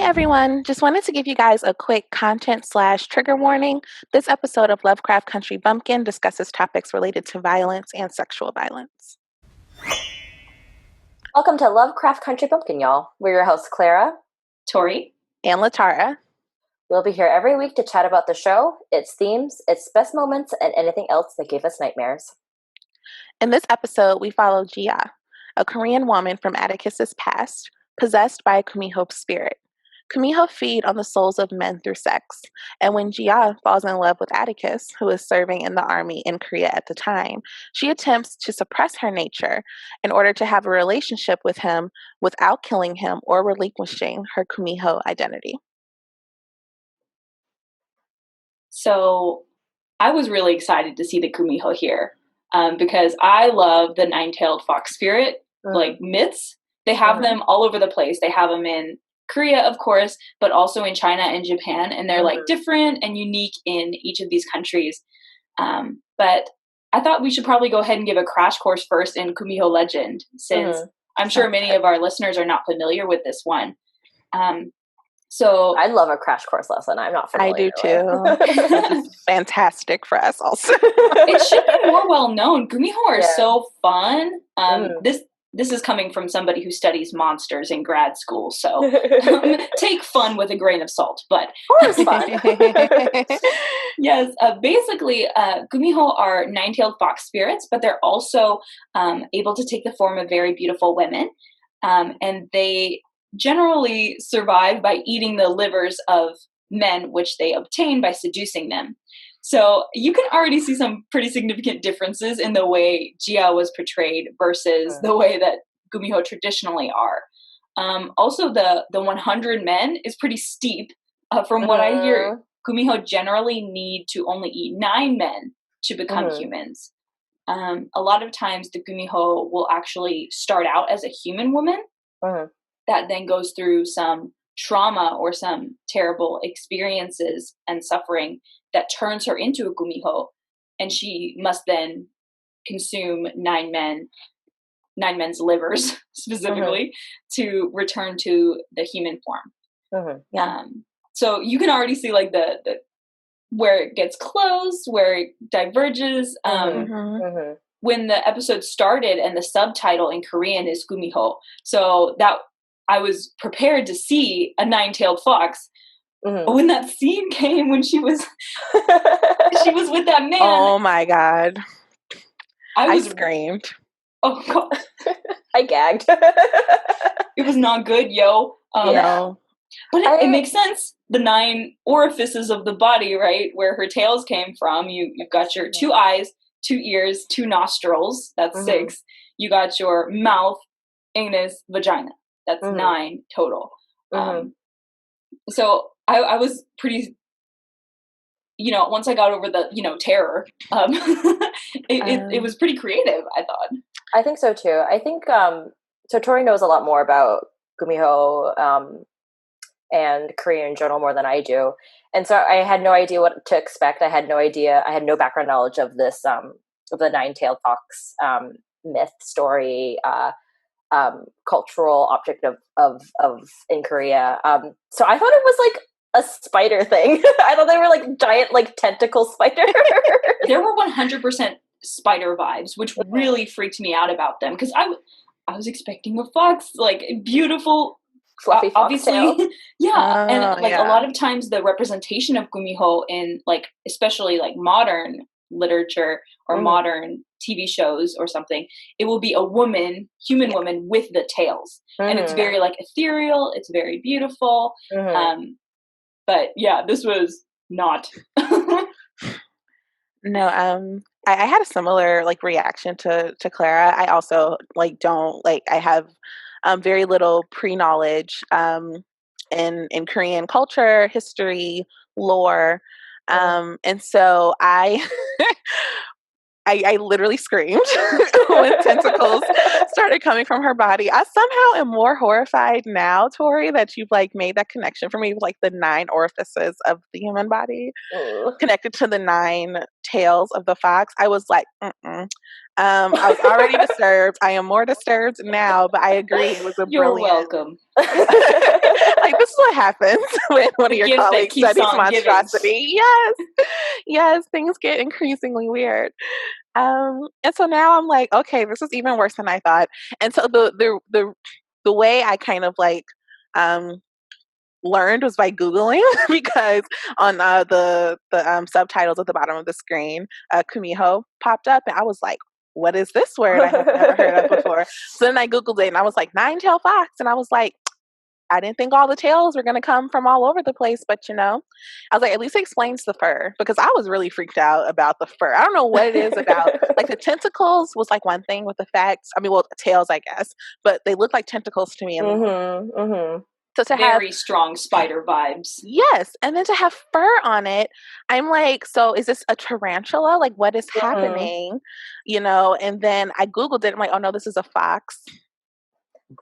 everyone. Just wanted to give you guys a quick content/trigger warning. This episode of Lovecraft Country Bumpkin discusses topics related to violence and sexual violence. Welcome to Lovecraft Country Bumpkin, y'all. We're your hosts, Klara, Tori, and LaTara. We'll be here every week to chat about the show, its themes, its best moments, and anything else that gave us nightmares. In this episode, we follow Jia, a Korean woman from Atticus's past, possessed by a kumiho spirit. Kumiho feed on the souls of men through sex, and when Jia falls in love with Atticus, who is serving in the army in Korea at the time, she attempts to suppress her nature in order to have a relationship with him without killing him or relinquishing her kumiho identity. So I was really excited to see the kumiho here because I love the nine-tailed fox spirit, like myths. They have them all over the place. They have them in Korea, of course, but also in China and Japan, and they're like different and unique in each of these countries. But I thought we should probably go ahead and give a crash course first in Gumiho Legend, since I'm sure many of our listeners are not familiar with this one. So I love a crash course lesson. I'm not familiar. I do too. It's fantastic for us also. It should be more well known. Gumiho are so fun. This is coming from somebody who studies monsters in grad school, so take fun with a grain of salt. But of course, fun. Yes, basically, Gumiho are nine-tailed fox spirits, but they're also able to take the form of very beautiful women, and they generally survive by eating the livers of men, which they obtain by seducing them. So you can already see some pretty significant differences in the way Jia was portrayed versus the way that Gumiho traditionally are. Also, the 100 men is pretty steep. From what I hear, Gumiho generally need to only eat 9 men to become humans. A lot of times the Gumiho will actually start out as a human woman that then goes through some trauma or some terrible experiences and suffering that turns her into a Gumiho, and she must then consume 9 men's livers specifically to return to the human form. So you can already see like the where it gets close, where it diverges. When the episode started and the subtitle in Korean is Gumiho, so that I was prepared to see a 9-tailed fox. But when that scene came, when she was with that man, oh my god, I screamed. Oh god, I gagged. It was not good, yo. No, but it makes sense. The 9 orifices of the body, right, where her tails came from. You've got your 2 eyes, 2 ears, 2 nostrils. That's 6. You got your mouth, anus, vagina. That's 9 total. So I was pretty, once I got over the, terror, it was pretty creative, I thought. I think so too. I think, so Tori knows a lot more about Gumiho and Korea in general more than I do. And so I had no idea what to expect. I had no background knowledge of this, of the 9-tailed fox myth story, cultural object of in Korea. So I thought it was like a spider thing. I thought they were like giant, like tentacle spiders. There were 100% spider vibes, which really freaked me out about them because I was expecting a fox, like beautiful, fluffy fox obviously, tail. And like a lot of times the representation of Gumiho in like especially like modern literature or modern TV shows or something, it will be a human woman with the tails, and it's very like ethereal. It's very beautiful. But yeah, this was not. No, I had a similar like reaction to Klara. I also like don't like I have very little pre-knowledge in Korean culture, history, lore. And so I literally screamed when tentacles started coming from her body. I somehow am more horrified now, Tori, that you've like made that connection for me with like the 9 orifices of the human body connected to the 9 tails of the fox. I was like, I was already disturbed. I am more disturbed now, but I agree it was a You're brilliant. welcome. Like, this is what happens when one of your gift that colleagues keeps studies on giving. monstrosity. Yes, yes, things get increasingly weird. And so now I'm like, okay, this is even worse than I thought. And so the way I kind of like learned was by Googling because on the subtitles at the bottom of the screen, kumiho popped up, and I was like, what is this word I have never heard of before? So then I Googled it, and I was like, nine-tailed fox, and I was like, I didn't think all the tails were going to come from all over the place, but I was like, at least it explains the fur, because I was really freaked out about the fur. I don't know what it is about, like the tentacles was like one thing with the facts. I mean, well, tails, I guess, but they look like tentacles to me. So to have very strong spider vibes. Yes, and then to have fur on it, I'm like, so is this a tarantula? Like, what is happening? And then I Googled it. I'm like, oh no, this is a fox.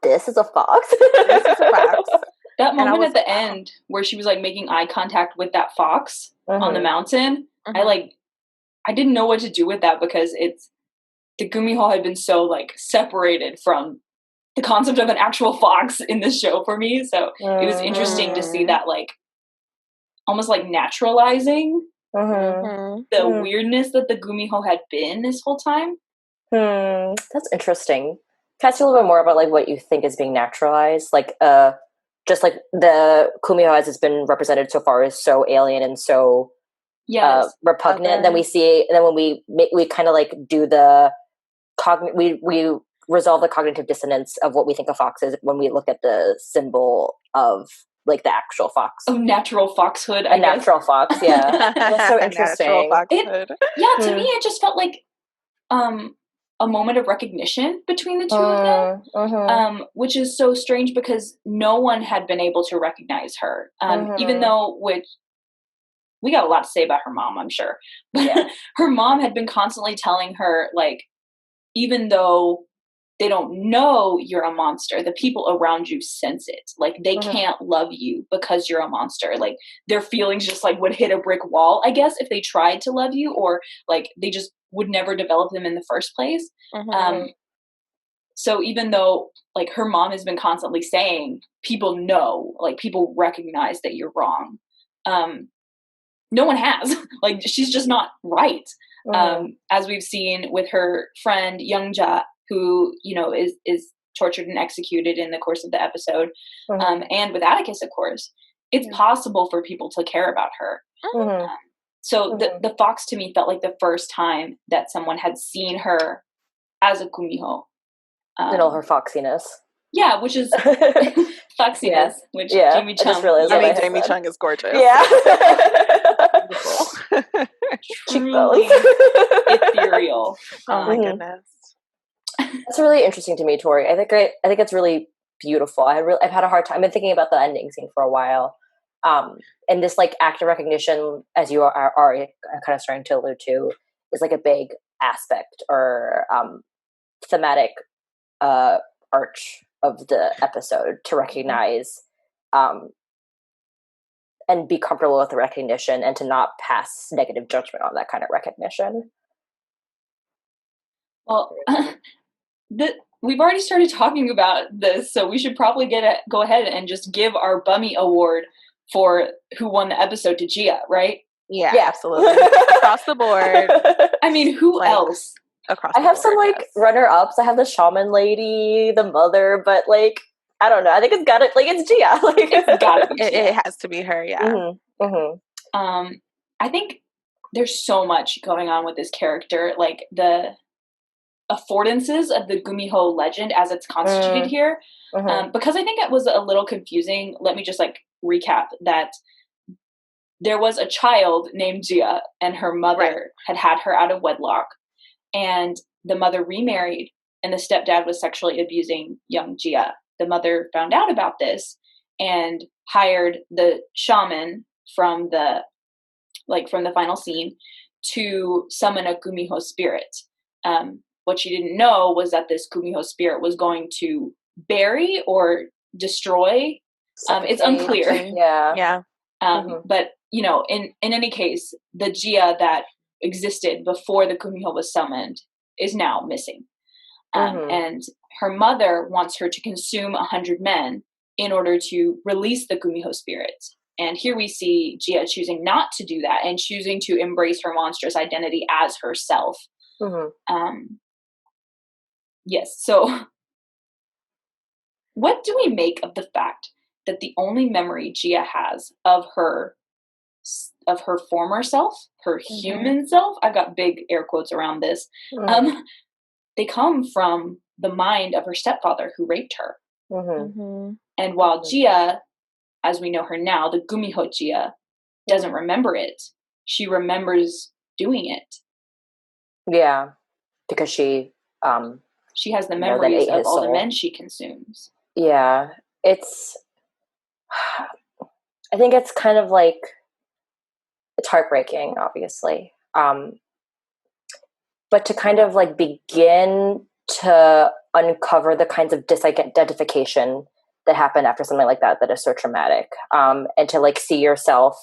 This is a fox? This is a fox. That moment at the end where she was like making eye contact with that fox on the mountain, I didn't know what to do with that, because the Gumiho had been so like separated from the concept of an actual fox in this show for me. So it was interesting to see that like almost like naturalizing the weirdness that the Gumiho had been this whole time. That's interesting. Can I ask you a little bit more about like what you think is being naturalized? Like just like the Gumiho as it's been represented so far is so alien and so repugnant. Then we see, and then when we kind of like do the we resolve the cognitive dissonance of what we think a fox is when we look at the symbol of like the actual fox. Oh, natural foxhood. A natural fox, yeah. That's so interesting. To me, it just felt like a moment of recognition between the two of them, which is so strange because no one had been able to recognize her, even though we got a lot to say about her mom, I'm sure. But her mom had been constantly telling her, like, even though they don't know you're a monster, the people around you sense it. Like, they can't love you because you're a monster. Like, their feelings just like would hit a brick wall, I guess, if they tried to love you, or like they just would never develop them in the first place. So even though like her mom has been constantly saying, people know, like people recognize that you're wrong, no one has. Like, she's just not right. As we've seen with her friend Youngja, who, you know, is tortured and executed in the course of the episode. And with Atticus, of course, it's possible for people to care about her. So the fox to me felt like the first time that someone had seen her as a kumiho. And all her foxiness. Yeah, which is foxiness, which Jamie Chung. Jamie Chung is gorgeous. Yeah. Truly ethereal. Oh my goodness. That's really interesting to me, Tori. I think it's really beautiful. I've had a hard time. I've been thinking about the ending scene for a while. And this like act of recognition, as you are kind of starting to allude to, is like a big aspect or thematic arch of the episode, to recognize and be comfortable with the recognition and to not pass negative judgment on that kind of recognition. Well, we've already started talking about this, so we should probably go ahead and just give our Bummy Award for who won the episode to Gia, right? Yeah. Absolutely. Across the board. I mean, who else? Across I have some runner-ups. I have the shaman lady, the mother, but like, I don't know. I think it's got it. Like, it's Gia. Like, it's gotta be Gia. It has to be her. Yeah. I think there's so much going on with this character. Like the affordances of the Gumiho legend as it's constituted here. Because I think it was a little confusing. Let me just like recap that there was a child named Gia, and her mother had her out of wedlock, and the mother remarried, and the stepdad was sexually abusing young Gia. The mother found out about this and hired the shaman from the final scene to summon a Gumiho spirit. What she didn't know was that this Gumiho spirit was going to bury or destroy. It's unclear. Yeah. But, you know, in any case, the Gia that existed before the Gumiho was summoned is now missing. And her mother wants her to consume 100 men in order to release the Gumiho spirit. And here we see Gia choosing not to do that and choosing to embrace her monstrous identity as herself. Yes. So what do we make of the fact that the only memory Gia has of her former self, her human self, I've got big air quotes around this, they come from the mind of her stepfather who raped her. And while Gia, as we know her now, the Gumiho Gia, doesn't remember it, she remembers doing it. Yeah, because she has the memories of all the men she consumes. Yeah, I think it's kind of like, it's heartbreaking, obviously. But to kind of like begin to uncover the kinds of disidentification that happen after something like that is so traumatic. And to like see yourself,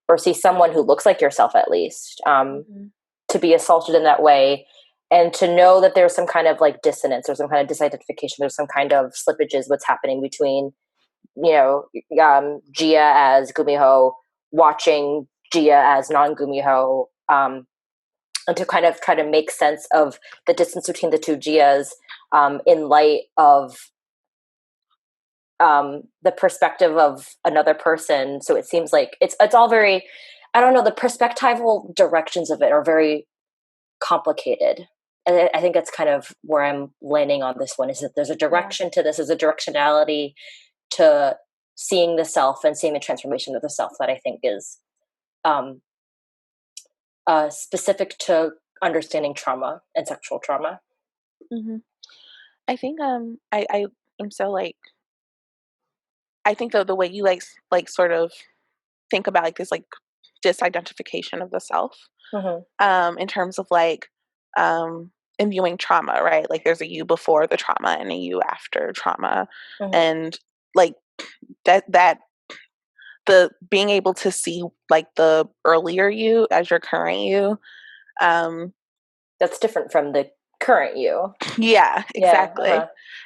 or see someone who looks like yourself at least, to be assaulted in that way, and to know that there's some kind of like dissonance or some kind of disidentification, there's some kind of slippages, what's happening between, Gia as Gumiho, watching Gia as non-Gumiho, and to kind of try to make sense of the distance between the two Gias in light of the perspective of another person. So it seems like it's all very, I don't know, the perspectival directions of it are very complicated. And I think that's kind of where I'm landing on this one, is that there's a direction to this, there's a directionality to seeing the self and seeing the transformation of the self that I think is specific to understanding trauma and sexual trauma. I think I am so like, I think the way you like sort of think about like this like disidentification of the self, in terms of like in viewing trauma, right? Like there's a you before the trauma and a you after trauma, and like that the being able to see like the earlier you as your current you, that's different from the current you. Yeah, exactly.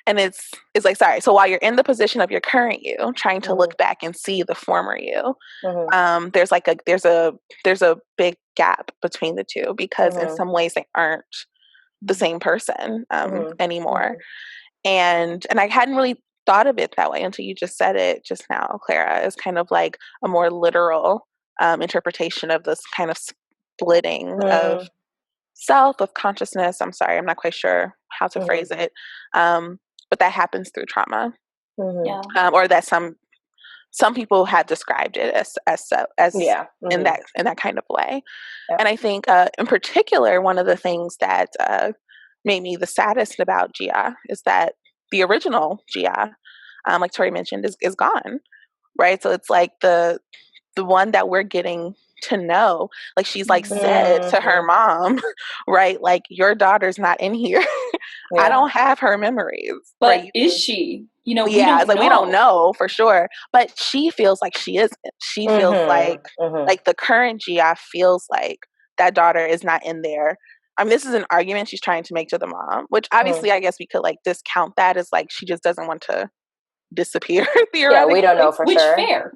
And it's like, sorry, so while you're in the position of your current you, trying to look back and see the former you, there's like there's a big gap between the two, because in some ways they aren't the same person anymore. And I hadn't really thought of it that way until you just said it just now, Klara, is kind of like a more literal interpretation of this kind of splitting of self, of consciousness. I'm sorry, I'm not quite sure how to phrase it, but that happens through trauma, or that some people had described it as in that kind of way. And I think in particular, one of the things that made me the saddest about Gia is that the original Gia, like Tori mentioned, is gone, right? So it's like the one that we're getting to know, like she's like said to her mom, right? Like, your daughter's not in here. I don't have her memories. But right? Is she? We Like, don't know. we don't know for sure. But she feels like she isn't. She feels like the current Gia feels like that daughter is not in there. I mean, this is an argument she's trying to make to the mom, which obviously I guess we could like discount that as like she just doesn't want to disappear, theoretically. Yeah, we don't know for sure. Which fair.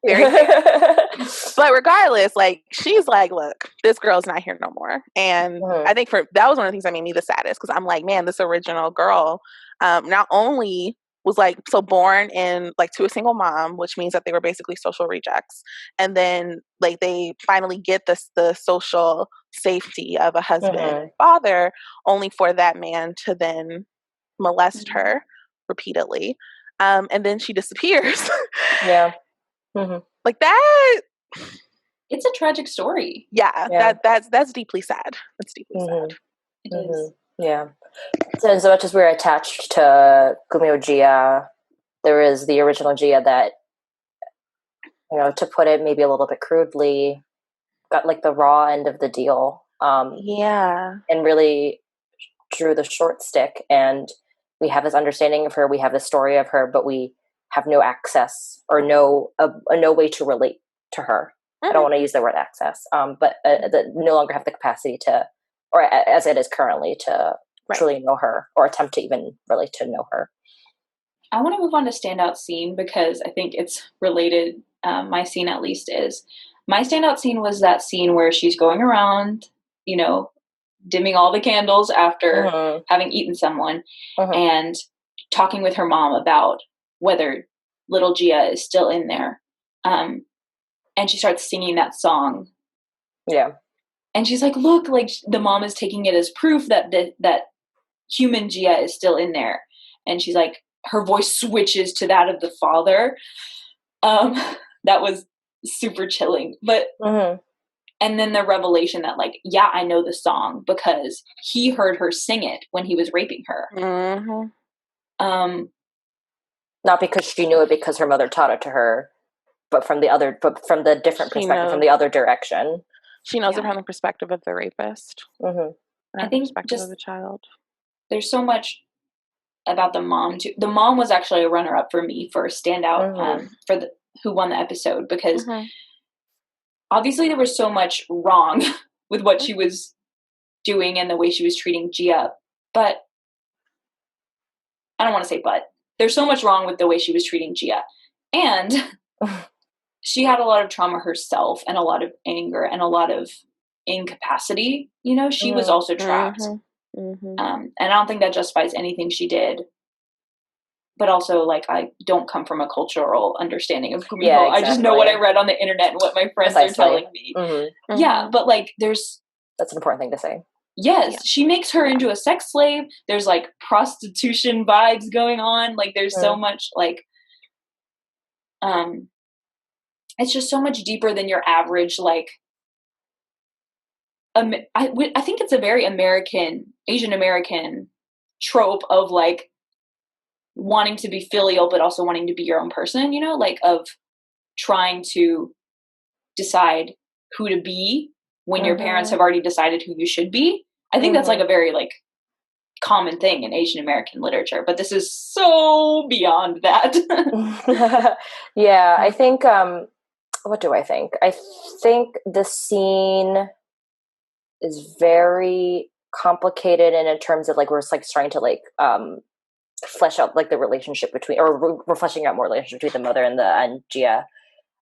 Very fair. But regardless, like, she's like, look, this girl's not here no more. And I think that was one of the things that made me the saddest, because I'm like, man, this original girl not only was like so born in like to a single mom, which means that they were basically social rejects, and then like they finally get the social safety of a husband and father, only for that man to then molest her repeatedly, and then she disappears. Like that, it's a tragic story. That's deeply sad. That's deeply sad. It is. Yeah. So as much as we're attached to Gumiho Gia, there is the original Gia that, to put it maybe a little bit crudely, got like the raw end of the deal. And really drew the short stick. And we have this understanding of her, we have this story of her, but we have no access or no way to relate to her. I don't want to use the word access, but no longer have the capacity to or as it is currently, to truly know her or attempt to even really to know her. I want to move on to Standout Scene because I think it's related. My scene, at least, is my standout scene was that scene where she's going around, dimming all the candles after having eaten someone and talking with her mom about whether little Gia is still in there. And she starts singing that song. Yeah. And she's like, look, like the mom is taking it as proof that that human Gia is still in there. And she's like, her voice switches to that of the father. That was super chilling. But and then the revelation that, like, yeah, I know the song because he heard her sing it when he was raping her. Not because she knew it because her mother taught it to her, but from the different perspective, from the other direction. She knows it from the perspective of the rapist. I think perspective of the child. There's so much about the mom too. The mom was actually a runner-up for me for standout for who won the episode because obviously there was so much wrong with what she was doing and the way she was treating Gia, but I don't want to say but. There's so much wrong with the way she was treating Gia. And she had a lot of trauma herself and a lot of anger and a lot of incapacity. She was also trapped. And I don't think that justifies anything she did. But also, like, I don't come from a cultural understanding of Gumiho. Yeah, exactly. I just know what I read on the internet and what my friends are telling me. Yeah, but, like, that's an important thing to say. Yes, she makes her into a sex slave. There's, like, prostitution vibes going on. Like, there's so much, like, it's just so much deeper than your average, like, I think it's a very Asian American trope of, like, wanting to be filial, but also wanting to be your own person, like, of trying to decide who to be when your parents have already decided who you should be. I think that's, like, a very, like, common thing in Asian American literature, but this is so beyond that. Yeah, I think, what do I think? I think the scene is very complicated, and in terms of, like, we're, like, starting to, like, flesh out, like, the relationship between, or we're fleshing out more relationship between the mother and Gia.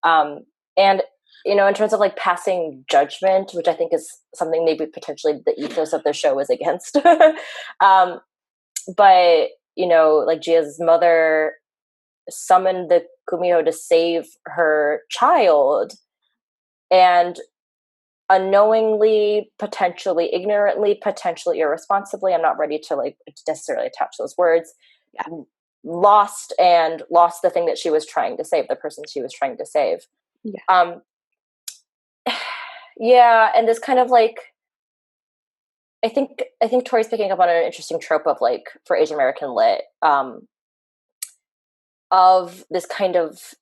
And, in terms of, like, passing judgment, which I think is something maybe potentially the ethos of the show is against. But, like, Gia's mother summoned the kumiho to save her child, and unknowingly, potentially ignorantly, potentially irresponsibly, I'm not ready to, like, necessarily attach those words, lost the thing that she was trying to save, the person she was trying to save. Yeah, and this kind of, like, I think Tori's picking up on an interesting trope of, like, for Asian American lit, of this kind of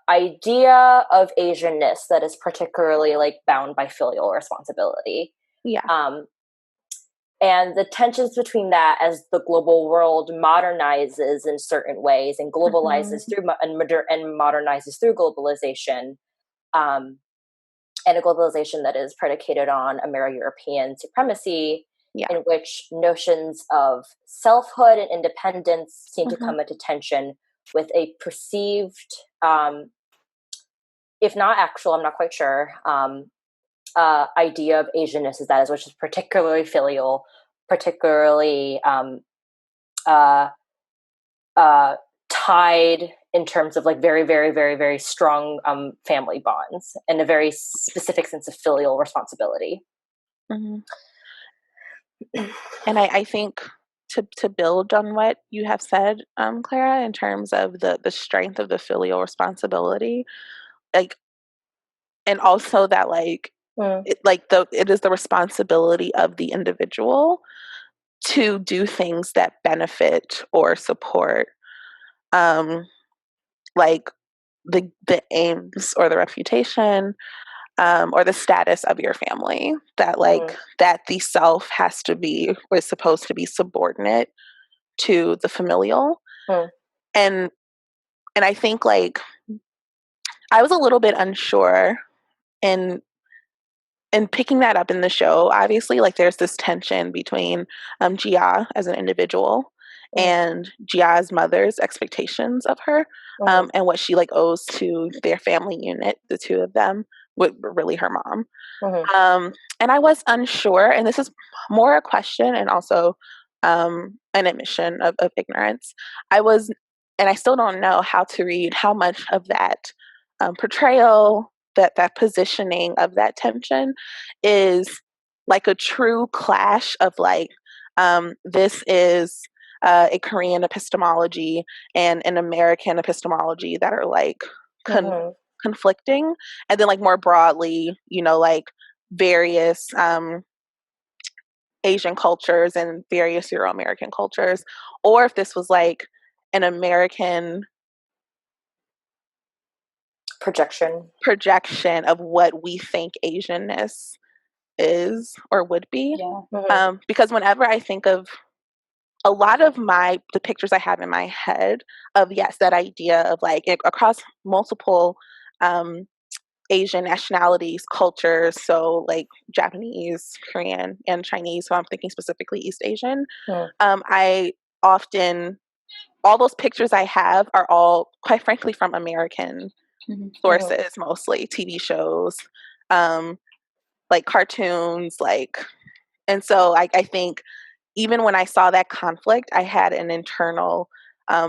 idea of Asianness that is particularly, like, bound by filial responsibility. And the tensions between that as the global world modernizes in certain ways and globalizes through and modernizes through globalization, and a globalization that is predicated on Amero-European supremacy, in which notions of selfhood and independence seem to come into tension with a perceived, if not actual, I'm not quite sure, idea of Asianness which is particularly filial, particularly tied in terms of, like, very, very, very, very strong family bonds and a very specific sense of filial responsibility. And I think to build on what you have said, Klara, in terms of the strength of the filial responsibility, like, and also that, like, it is the responsibility of the individual to do things that benefit or support, like, the aims or the reputation, or the status of your family. That, like, that the self is supposed to be subordinate to the familial. And I think, like, I was a little bit unsure in and picking that up in the show, obviously, like there's this tension between Jia as an individual and Jia's mother's expectations of her, and what she like owes to their family unit, the two of them, with really her mom. And I was unsure, and this is more a question and also an admission of ignorance. And I still don't know how to read how much of that portrayal, that positioning of that tension is like a true clash of like, this is a Korean epistemology and an American epistemology that are like conflicting, and then like more broadly, like various Asian cultures and various Euro-American cultures, or if this was like an American projection of what we think Asianness is or would be. Because whenever I think of a lot of the pictures I have in my head of, yes, that idea of like across multiple Asian nationalities, cultures, so like Japanese, Korean, and Chinese, so I'm thinking specifically East Asian, I often, all those pictures I have are all, quite frankly, from American sources, mostly TV shows, like cartoons, like, and so I think even when I saw that conflict, I had an internal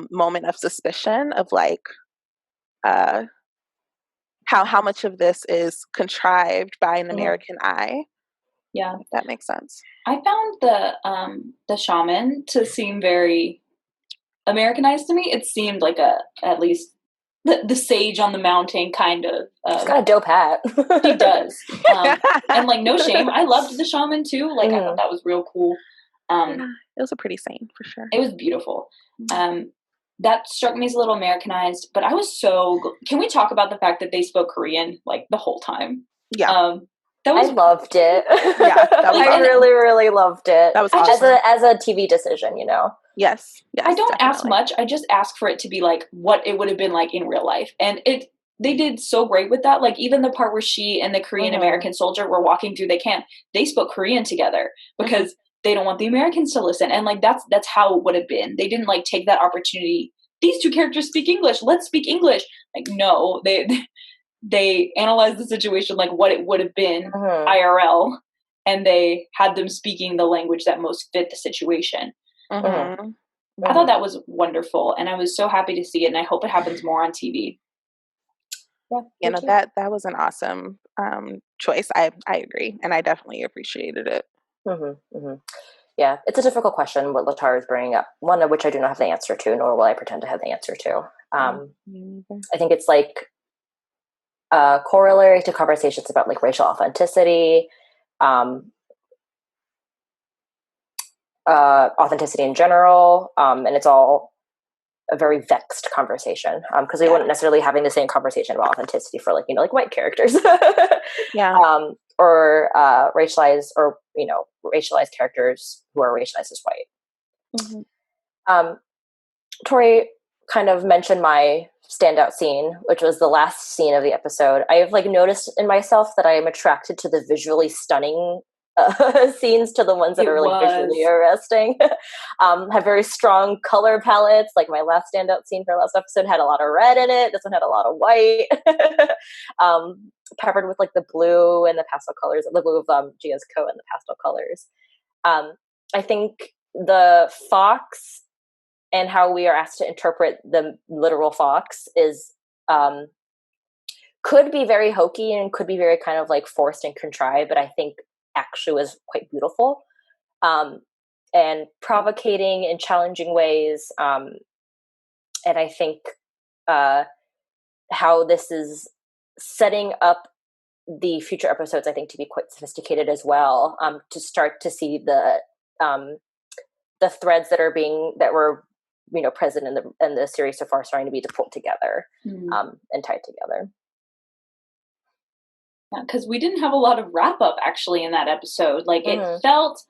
moment of suspicion of like how much of this is contrived by an American eye. Yeah, if that makes sense. I found the shaman to seem very Americanized to me. It seemed like at least the sage on the mountain kind of. She's got a dope hat. She does, and like no shame. I loved the shaman too. Like I thought that was real cool. It was a pretty scene for sure. It was beautiful. That struck me as a little Americanized, but I was can we talk about the fact that they spoke Korean like the whole time? Yeah. I loved it. Yeah, I really, really loved it. That was awesome. As a TV decision, Yes. I don't definitely ask much. I just ask for it to be like what it would have been like in real life, and they did so great with that. Like even the part where she and the Korean American soldier were walking through the camp, they spoke Korean together because they don't want the Americans to listen, and like that's how it would have been. They didn't like take that opportunity. These two characters speak English. Let's speak English. Like no, they analyzed the situation like what it would have been IRL, and they had them speaking the language that most fit the situation. I thought that was wonderful, and I was so happy to see it, and I hope it happens more on TV. Yeah, that was an awesome choice. I agree, and I definitely appreciated it. Yeah, it's a difficult question what LaTara is bringing up, one of which I do not have the answer to, nor will I pretend to have the answer to. I think it's like corollary to conversations about like racial authenticity, authenticity in general, and it's all a very vexed conversation because we wouldn't necessarily having the same conversation about authenticity for like like white characters, or racialized or racialized characters who are racialized as white. Torre kind of mentioned my standout scene, which was the last scene of the episode. I have like noticed in myself that I am attracted to the visually stunning scenes to the ones that are like visually arresting. Have very strong color palettes. Like my last standout scene for last episode had a lot of red in it. This one had a lot of white, peppered with like the blue and the pastel colors, the blue of Gia's coat and the pastel colors. I think the fox and how we are asked to interpret the literal fox is could be very hokey and could be very kind of like forced and contrived, but I think actually was quite beautiful and provocating in challenging ways. And I think how this is setting up the future episodes, I think, to be quite sophisticated as well, to start to see the threads that were present in the series so far starting to be pulled together and tied together. Yeah, because we didn't have a lot of wrap up actually in that episode. Like it felt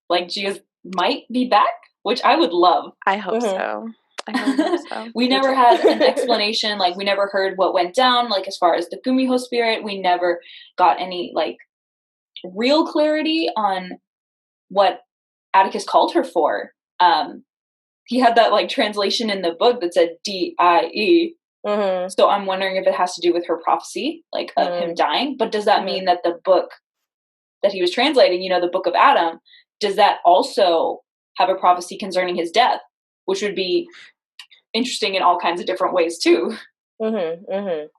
like Gia might be back, which I would love. I hope so. I hope so. We never had an explanation. Like we never heard what went down. Like as far as the Gumiho spirit, we never got any like real clarity on what Atticus called her for. He had that like translation in the book that said D-I-E. Mm-hmm. So I'm wondering if it has to do with her prophecy, like of him dying. But does that mean that the book that he was translating, the Book of Adam, does that also have a prophecy concerning his death, which would be interesting in all kinds of different ways too? To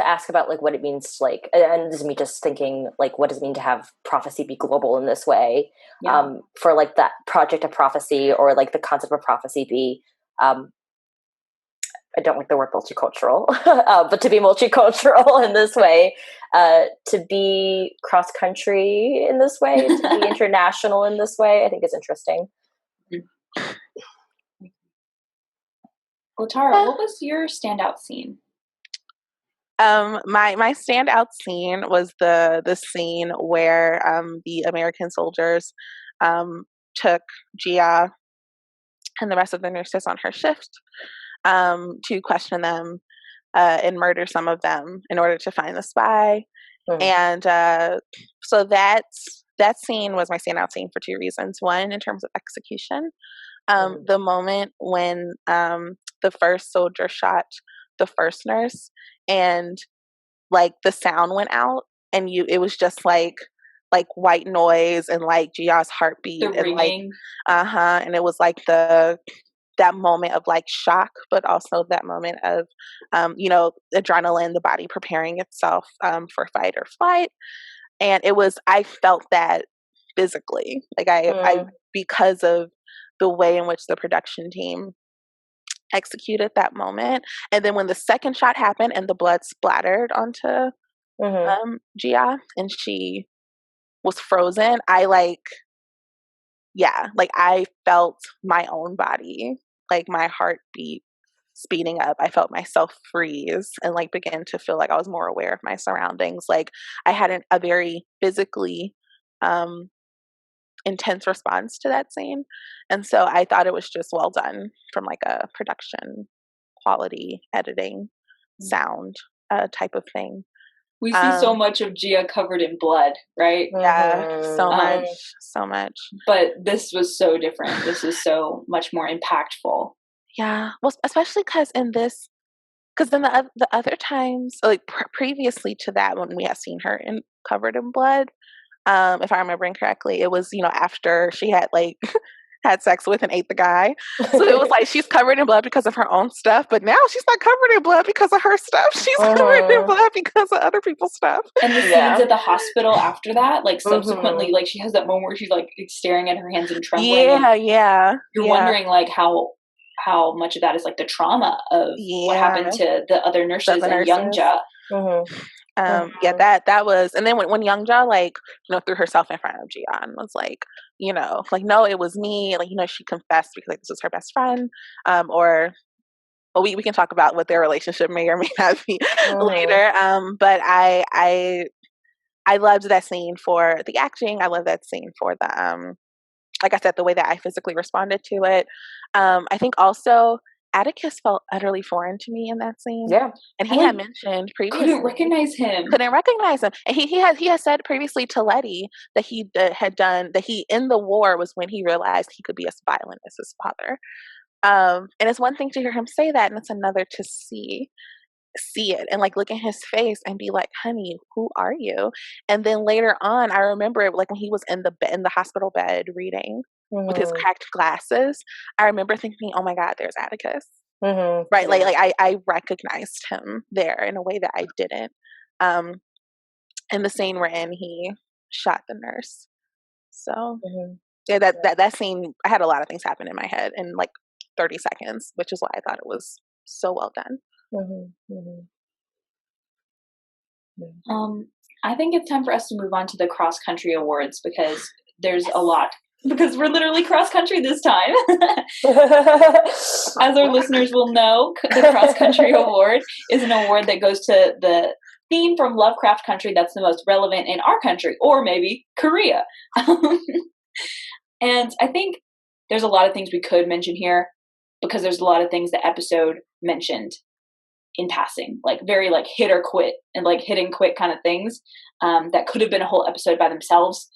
ask about like what it means, like, and this is me just thinking, like, what does it mean to have prophecy be global in this way? Yeah. For like that project of prophecy, or like the concept of prophecy be, I don't like the word multicultural, but to be multicultural in this way, to be cross country in this way, to be international in this way, I think is interesting. LaTara, what was your standout scene? My standout scene was the scene where the American soldiers took Gia and the rest of the nurses on her shift to question them and murder some of them in order to find the spy. And so that scene was my standout scene for two reasons. One, in terms of execution, the moment when the first soldier shot the first nurse, and like the sound went out, and it was just like white noise and like Gia's heartbeat, The ringing. And it was like that moment of like shock, but also that moment of adrenaline, the body preparing itself for fight or flight. And I felt that physically, like I because of the way in which the production team executed that moment. And then when the second shot happened and the blood splattered onto Gia and she was frozen, I felt my own body, like my heartbeat speeding up. I felt myself freeze and like begin to feel like I was more aware of my surroundings. Like I had a very physically intense response to that scene. And so I thought it was just well done from like a production quality, editing, sound type of thing. We see so much of Gia covered in blood, right? Yeah, so much. But this was so different. This is so much more impactful. Yeah, well, especially because then the other times, like previously to that, when we had seen her covered in blood, if I remember correctly, it was after she had like had sex with and ate the guy. So it was like she's covered in blood because of her own stuff, but now she's not covered in blood because of her stuff. She's covered in blood because of other people's stuff. And the scenes at the hospital after that, like subsequently, like she has that moment where she's like staring at her hands and trembling. Yeah. You're wondering like how much of that is like the trauma of what happened to the other nurses and young Ja. That was, and then when Youngja threw herself in front of Jian, was like, no, it was me. Like, she confessed because this was her best friend. We can talk about what their relationship may or may not be later. But I loved that scene for the acting. I love that scene for the like I said, the way that I physically responded to it. I think also Atticus felt utterly foreign to me in that scene. Yeah. And he had mentioned previously. Couldn't recognize him. And he had said previously to Letty that he had done, that he, in the war, was when he realized he could be as violent as his father. And it's one thing to hear him say that, and it's another to see it and like look in his face and be like, honey, who are you? And then later on, I remember it, like when he was in the hospital bed reading with his cracked glasses, I remember thinking, oh my God, there's Atticus. Right. Like I recognized him there in a way that I didn't. In the scene wherein he shot the nurse. So yeah, that scene, I had a lot of things happen in my head in like 30 seconds, which is why I thought it was so well done. I think it's time for us to move on to the cross country awards because there's a lot. Because we're literally cross country this time. As our listeners will know, the cross country award is an award that goes to the theme from Lovecraft Country that's the most relevant in our country, or maybe Korea. And I think there's a lot of things we could mention here because there's a lot of things the episode mentioned in passing, like very like hit or quit and like hit and quit kind of things that could have been a whole episode by themselves.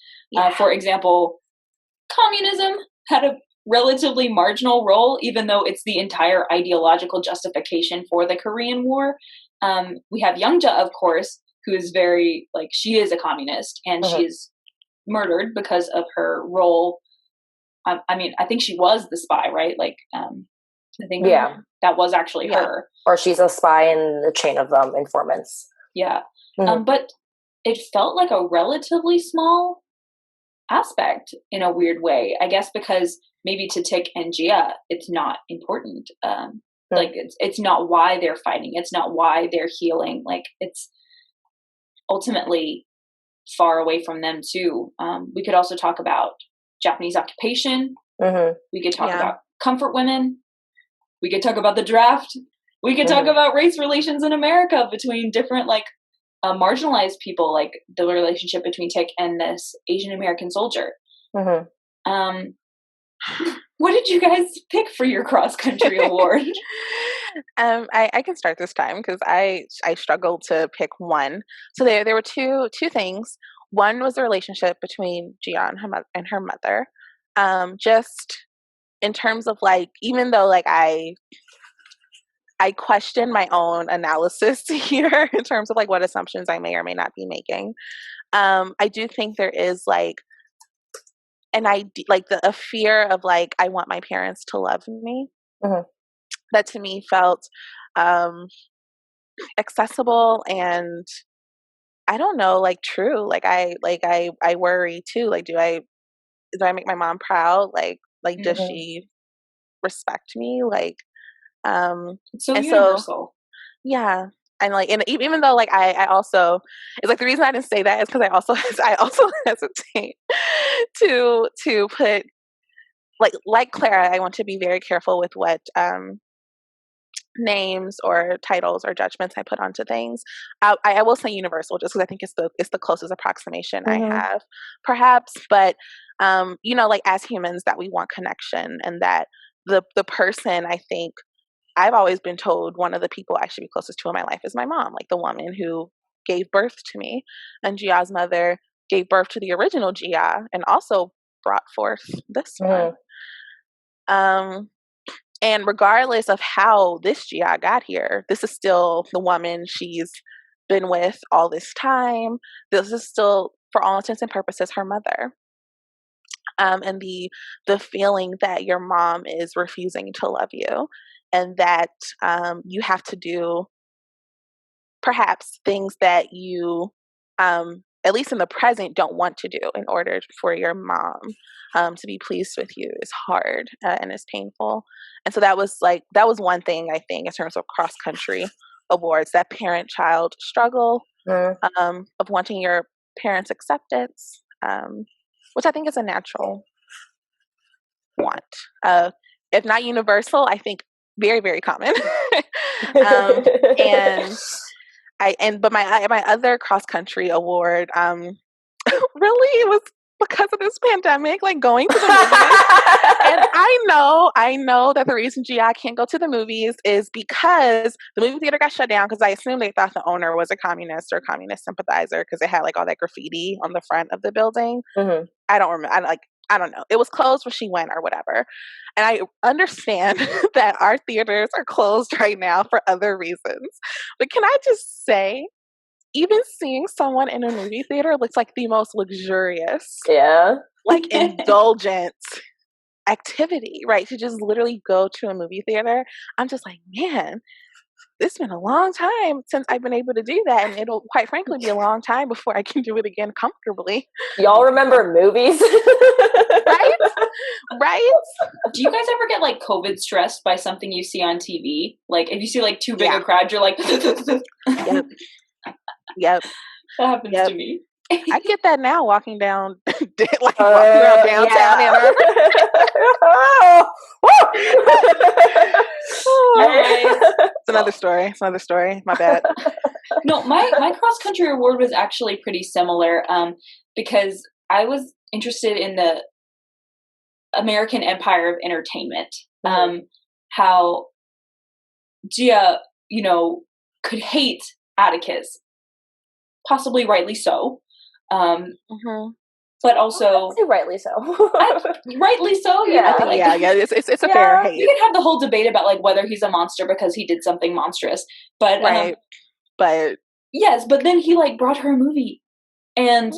For example, communism had a relatively marginal role, even though it's the entire ideological justification for the Korean War. We have Youngja, of course, who is very, like, she is a communist, and she is murdered because of her role. I mean, I think she was the spy, right? Like, I think that was actually her. Or she's a spy in the chain of informants. Yeah. But it felt like a relatively small aspect in a weird way, I guess, because maybe to Tik and Gia, it's not important. Like it's not why they're fighting. It's not why they're healing. Like it's ultimately far away from them too. We could also talk about Japanese occupation. We could talk about comfort women. We could talk about the draft. We could talk about race relations in America between different like marginalized people, like the relationship between Tik and this Asian American soldier. What did you guys pick for your cross country award? I can start this time because I struggled to pick one. So there were two things. One was the relationship between Gia and her mother. Just in terms of like, even though like I question my own analysis here in terms of like what assumptions I may or may not be making. I do think there is like an idea, like a fear of like, I want my parents to love me. That to me felt accessible and I don't know, like true. Like I worry too. Like, do I make my mom proud? Like does she respect me? Like, it's so universal. Yeah. And like, and even though like I also, it's like the reason I didn't say that is because I also hesitate to put like Klara, I want to be very careful with what names or titles or judgments I put onto things. I will say universal just because I think it's the closest approximation I have, perhaps. But you know, like as humans, that we want connection, and that the person, I think I've always been told one of the people I should be closest to in my life is my mom, like the woman who gave birth to me. And Gia's mother gave birth to the original Gia and also brought forth this one. And regardless of how this Gia got here, this is still the woman she's been with all this time. This is still, for all intents and purposes, her mother. And the feeling that your mom is refusing to love you, and that you have to do perhaps things that you, at least in the present, don't want to do in order for your mom to be pleased with you is hard and is painful. And so that was one thing I think in terms of cross country awards, that parent-child struggle of wanting your parents' acceptance, which I think is a natural want. If not universal, I think very, very common. But my other cross country award, really it was because of this pandemic, like going to the movies. And I know that the reason Gia can't go to the movies is because the movie theater got shut down because I assume they thought the owner was a communist or communist sympathizer because it had like all that graffiti on the front of the building. I don't remember. I don't know. It was closed when she went or whatever. And I understand that our theaters are closed right now for other reasons. But can I just say, even seeing someone in a movie theater looks like the most luxurious, like indulgent activity, right? To just literally go to a movie theater. I'm just like, man, it's been a long time since I've been able to do that. And it'll quite frankly be a long time before I can do it again comfortably. Y'all remember movies? Right? Right? Do you guys ever get like COVID stressed by something you see on TV? Like if you see like too big a crowd, you're like, Yep. That happens to me. I get that now walking down, walking around downtown Ann Arbor. It's another story. My bad. No, my cross country award was actually pretty similar, because I was interested in the American empire of entertainment. How Gia, could hate Atticus, possibly rightly so. But also, I'd say rightly so. Rightly so, you know. Like, it's a fair hate. You can have the whole debate about like whether he's a monster because he did something monstrous, but but yes, but then he like brought her a movie, and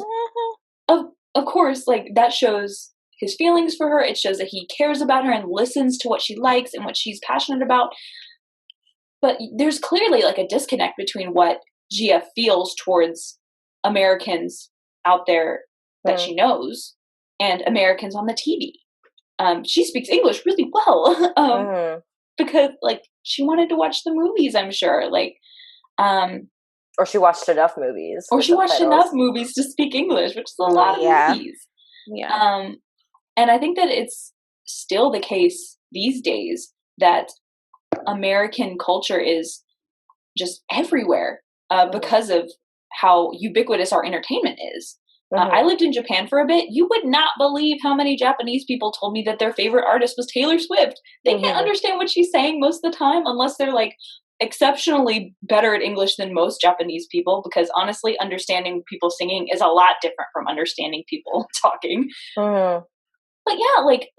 of course, like that shows his feelings for her. It shows that he cares about her and listens to what she likes and what she's passionate about. But there's clearly like a disconnect between what Gia feels towards Americans out there that she knows and Americans on the TV. She speaks English really well because like she wanted to watch the movies, I'm sure. Like, or she watched enough movies. Or she watched enough movies to speak English, which is a lot of movies. Yeah. And I think that it's still the case these days that American culture is just everywhere because of how ubiquitous our entertainment is. I lived in Japan for a bit. You would not believe how many Japanese people told me that their favorite artist was Taylor Swift. They can't understand what she's saying most of the time unless they're like exceptionally better at English than most Japanese people, because honestly, understanding people singing is a lot different from understanding people talking. But yeah, like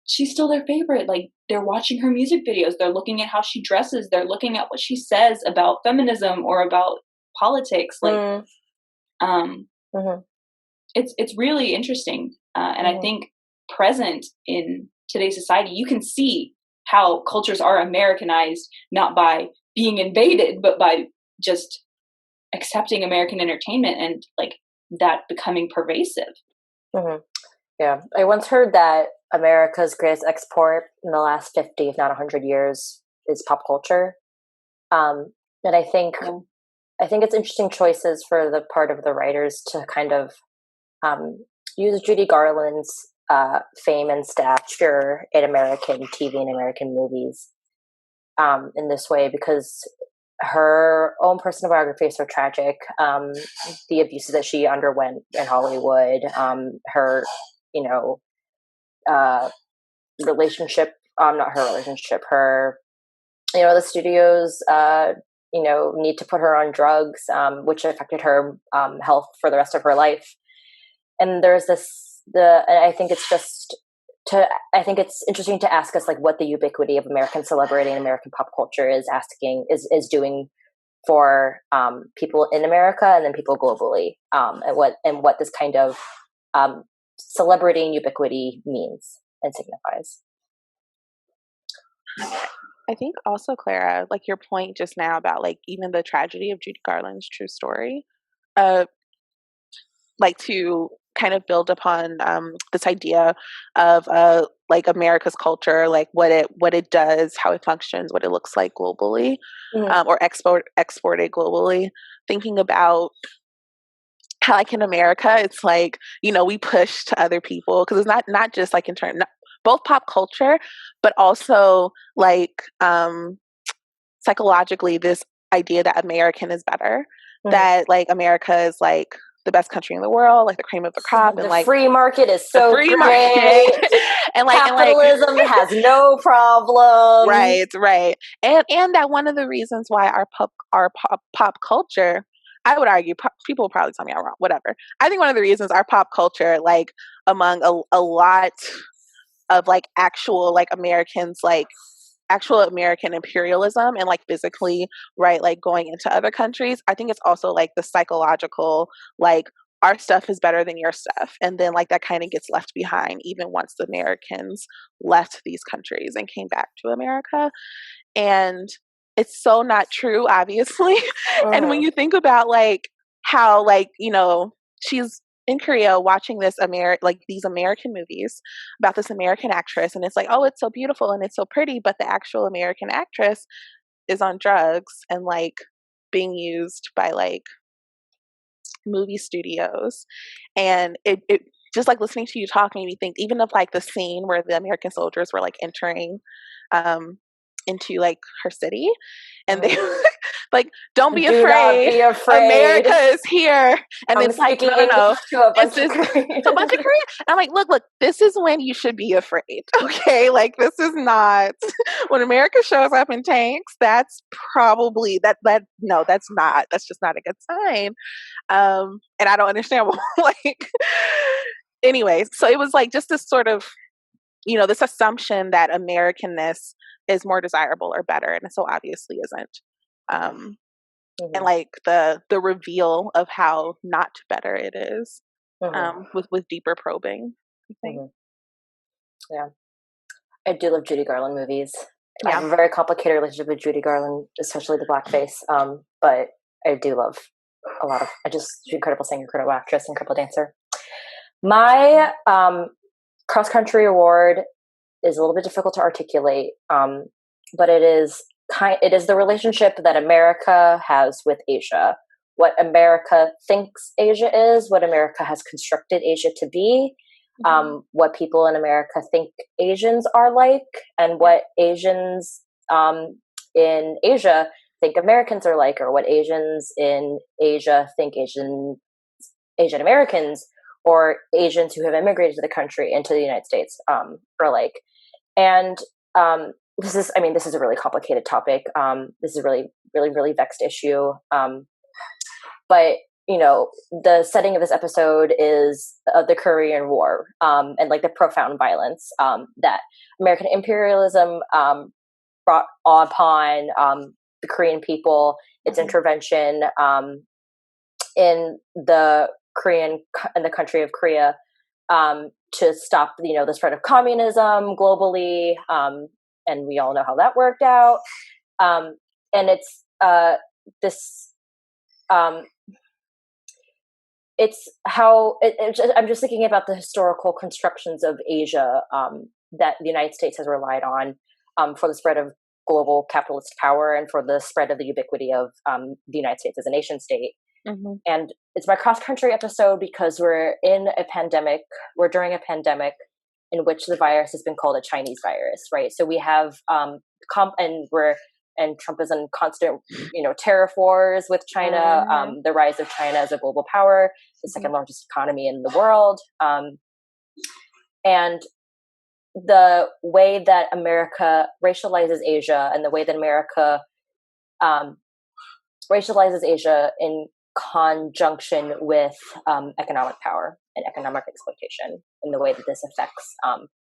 she's still their favorite. Like they're watching her music videos. They're looking at how she dresses. They're looking at what she says about feminism or about politics. Like, it's really interesting. And I think present in today's society, you can see how cultures are Americanized, not by being invaded, but by just accepting American entertainment and like that becoming pervasive. Yeah. I once heard that America's greatest export in the last 50, if not 100 years is pop culture. And I think it's interesting choices for the part of the writers to kind of use Judy Garland's fame and stature in American TV and American movies in this way, because her own personal biography is so tragic. The abuses that she underwent in Hollywood, her, relationship, not her relationship, her, the studios, need to put her on drugs, which affected her health for the rest of her life. And there's I think it's interesting to ask us like what the ubiquity of American celebrity and American pop culture is doing for people in America and then people globally, and what this kind of celebrity and ubiquity means and signifies. I think also, Klara, like your point just now about like even the tragedy of Judy Garland's true story, like to kind of build upon this idea of like America's culture, like what it does, how it functions, what it looks like globally, or exported globally. Thinking about how like in America, it's like, we push to other people because it's not just like in terms, both pop culture, but also like psychologically this idea that American is better, that like America is like the best country in the world, like the cream of the crop, and like free market is so free great. Market. and capitalism has no problem. Right. And that one of the reasons why our pop culture, I would argue, people will probably tell me I'm wrong, whatever. I think one of the reasons our pop culture, like among a lot of like actual like Americans, like actual American imperialism and like physically, right, like going into other countries, I think it's also like the psychological, like our stuff is better than your stuff. And then like that kind of gets left behind even once the Americans left these countries and came back to America. And it's so not true, obviously. And when you think about like how like, she's in Korea watching this these American movies about this American actress, and it's like, oh, it's so beautiful and it's so pretty, but the actual American actress is on drugs and like being used by like movie studios. And it just like listening to you talk made me think even of like the scene where the American soldiers were like entering into like her city, and they like, don't be Do not afraid. be afraid. America is here. And I'm it's like, speaking no, English to a bunch this of is Koreans. a bunch of Korean. I'm like, look, this is when you should be afraid. Okay. Like, this is not when America shows up in tanks, that's probably no, that's just not a good sign. And I don't understand like, anyways, so it was like just this sort of, this assumption that Americanness is more desirable or better, and it so obviously isn't. And like the reveal of how not better it is, with deeper probing, I think. Yeah, I do love Judy Garland movies. Yeah. I have a very complicated relationship with Judy Garland, especially the blackface. But I do love a lot of. She's an incredible singer, incredible actress, incredible dancer. My cross country award is a little bit difficult to articulate, but it is the relationship that America has with Asia. What America thinks Asia is, what America has constructed Asia to be, what people in America think Asians are like, and what Asians in Asia think Americans are like, or what Asians in Asia think Asian Americans or Asians who have immigrated to the country into the United States are like. And this is a really complicated topic. This is a really, really, really vexed issue. But, the setting of this episode is the Korean War, and like the profound violence that American imperialism brought upon the Korean people, its intervention in the country of Korea, to stop, the spread of communism globally. And we all know how that worked out. And it's it's how I'm just thinking about the historical constructions of Asia that the United States has relied on for the spread of global capitalist power and for the spread of the ubiquity of the United States as a nation state. And it's my cross-country episode because we're in a pandemic. We're during a pandemic in which the virus has been called a Chinese virus, right? So we have and Trump is in constant, tariff wars with China, the rise of China as a global power, the second largest economy in the world. And the way that America racializes Asia and the way that America racializes Asia in conjunction with economic power and economic exploitation, and the way that this affects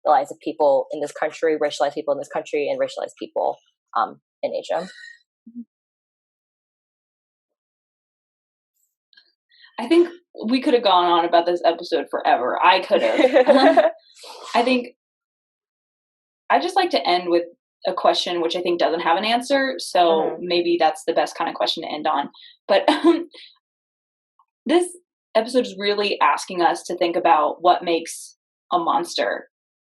the lives of people in this country, racialized people in this country, and racialized people in Asia. I think we could have gone on about this episode forever. I could have. I think I just like to end with a question which I think doesn't have an answer, so maybe that's the best kind of question to end on. But this episode is really asking us to think about what makes a monster,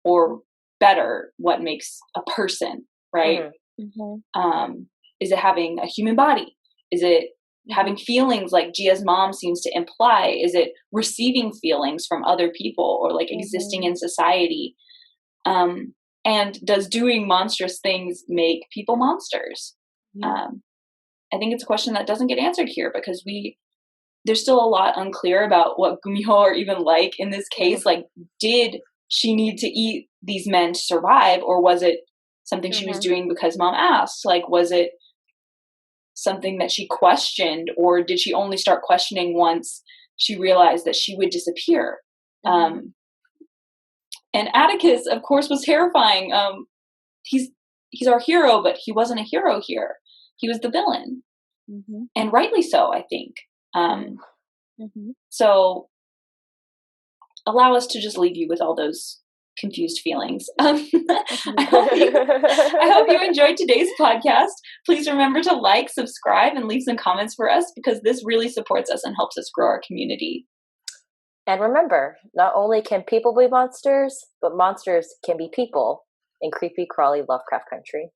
or better, what makes a person, right? Is it having a human body? Is it having feelings like Gia's mom seems to imply? Is it receiving feelings from other people, or like existing in society? And does doing monstrous things make people monsters? I think it's a question that doesn't get answered here because there's still a lot unclear about what Gumiho are even like in this case. Like, did she need to eat these men to survive, or was it something she was doing because mom asked? Like, was it something that she questioned, or did she only start questioning once she realized that she would disappear? And Atticus, of course, was terrifying. He's our hero, but he wasn't a hero here. He was the villain, and rightly so, I think. So allow us to just leave you with all those confused feelings. I hope you enjoyed today's podcast. Please remember to like, subscribe, and leave some comments for us, because this really supports us and helps us grow our community. And remember, not only can people be monsters, but monsters can be people in creepy, crawly Lovecraft Country.